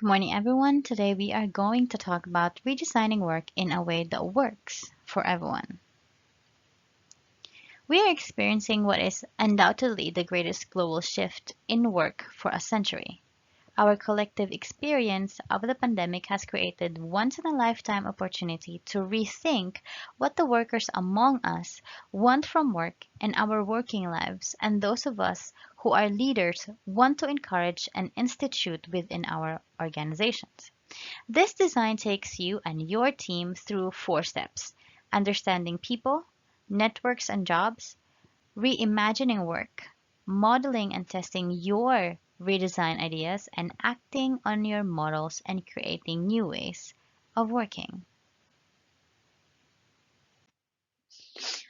Good morning, everyone. Today we are going to talk about redesigning work in a way that works for everyone. We are experiencing what is undoubtedly the greatest global shift in work for a century. Our collective experience of the pandemic has created once in a lifetime opportunity to rethink what the workers among us want from work and our working lives, and those of us who are leaders want to encourage and institute within our organizations. This design takes you and your team through four steps: understanding people, networks and jobs, reimagining work, modeling and testing your redesign ideas, and acting on your models and creating new ways of working.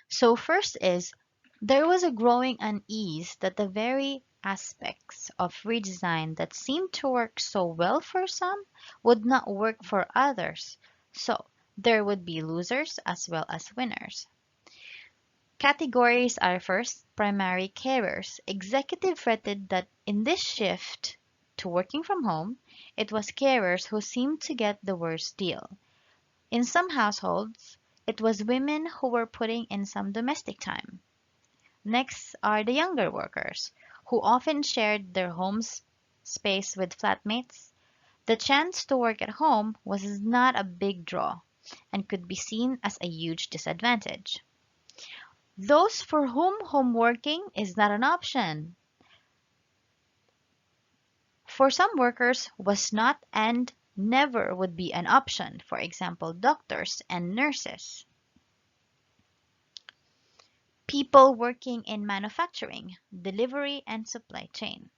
So, first is there was a growing unease that the very aspects of redesign that seemed to work so well for some would not work for others. So, there would be losers as well as winners. Categories are first primary carers. Executive rated that in this shift to working from home, it was carers who seemed to get the worst deal. In some households, it was women who were putting in some domestic time. Next are the younger workers, who often shared their home's space with flatmates. The chance to work at home was not a big draw and could be seen as a huge disadvantage. Those for whom home working is not an option. For some workers was not and never would be an option, for example, doctors and nurses. People working in manufacturing, delivery, and supply chain.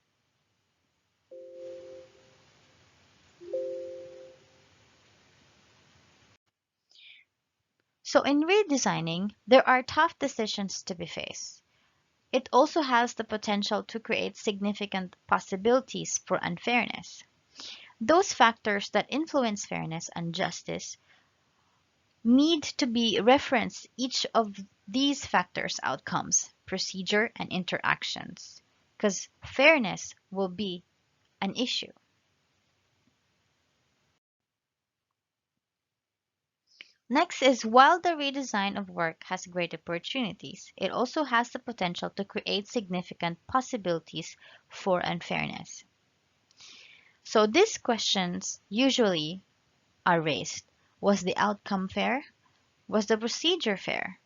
So in redesigning, there are tough decisions to be faced. It also has the potential to create significant possibilities for unfairness. Those factors that influence fairness and justice need to be referenced each of these factors outcomes, procedure, and interactions, because fairness will be an issue. Next is while the redesign of work has great opportunities, it also has the potential to create significant possibilities for unfairness. So these questions usually are raised. Was the outcome fair? Was the procedure fair?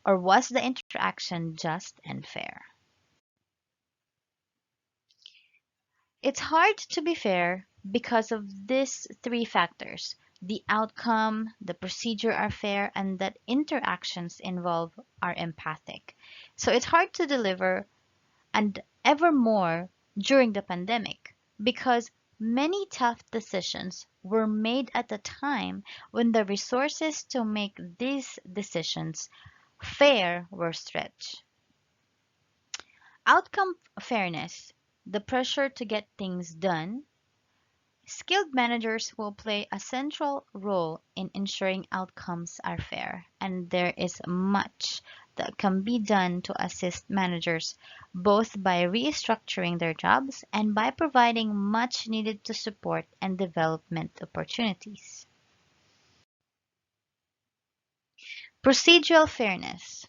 Or was the interaction just and fair? It's hard to be fair because of these three factors. The outcome, the procedure are fair, and that interactions involved are empathic. So it's hard to deliver and ever more during the pandemic because many tough decisions were made at a time when the resources to make these decisions fair were stretched. Outcome fairness, the pressure to get things done. Skilled managers will play a central role in ensuring outcomes are fair, and there is much that can be done to assist managers both by restructuring their jobs and by providing much needed to support and development opportunities. Procedural fairness.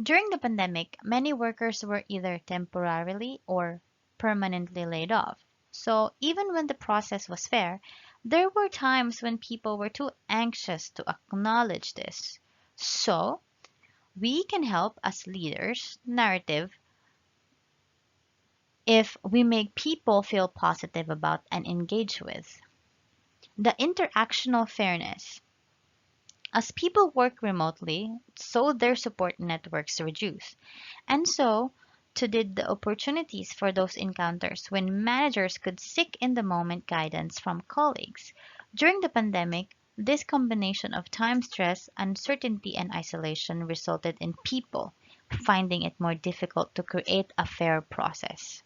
During the pandemic, many workers were either temporarily or permanently laid off. So even when the process was fair, there were times when people were too anxious to acknowledge this. So we can help as leaders narrative if we make people feel positive about and engage with. The interactional fairness. As people work remotely, so their support networks reduce. And so, too did the opportunities for those encounters when managers could seek in the moment guidance from colleagues. During the pandemic, this combination of time stress, uncertainty, and isolation resulted in people finding it more difficult to create a fair process.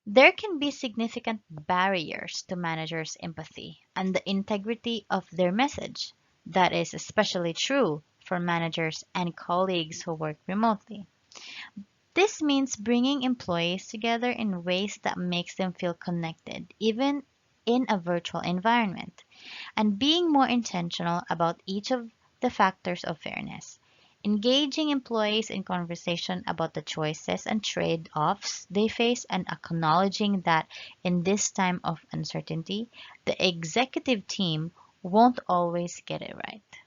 There can be significant barriers to managers' empathy and the integrity of their message. That is especially true for managers and colleagues who work remotely. This means bringing employees together in ways that makes them feel connected, even in a virtual environment, and being more intentional about each of the factors of fairness. Engaging employees in conversation about the choices and trade offs they face, and acknowledging that in this time of uncertainty, the executive team won't always get it right.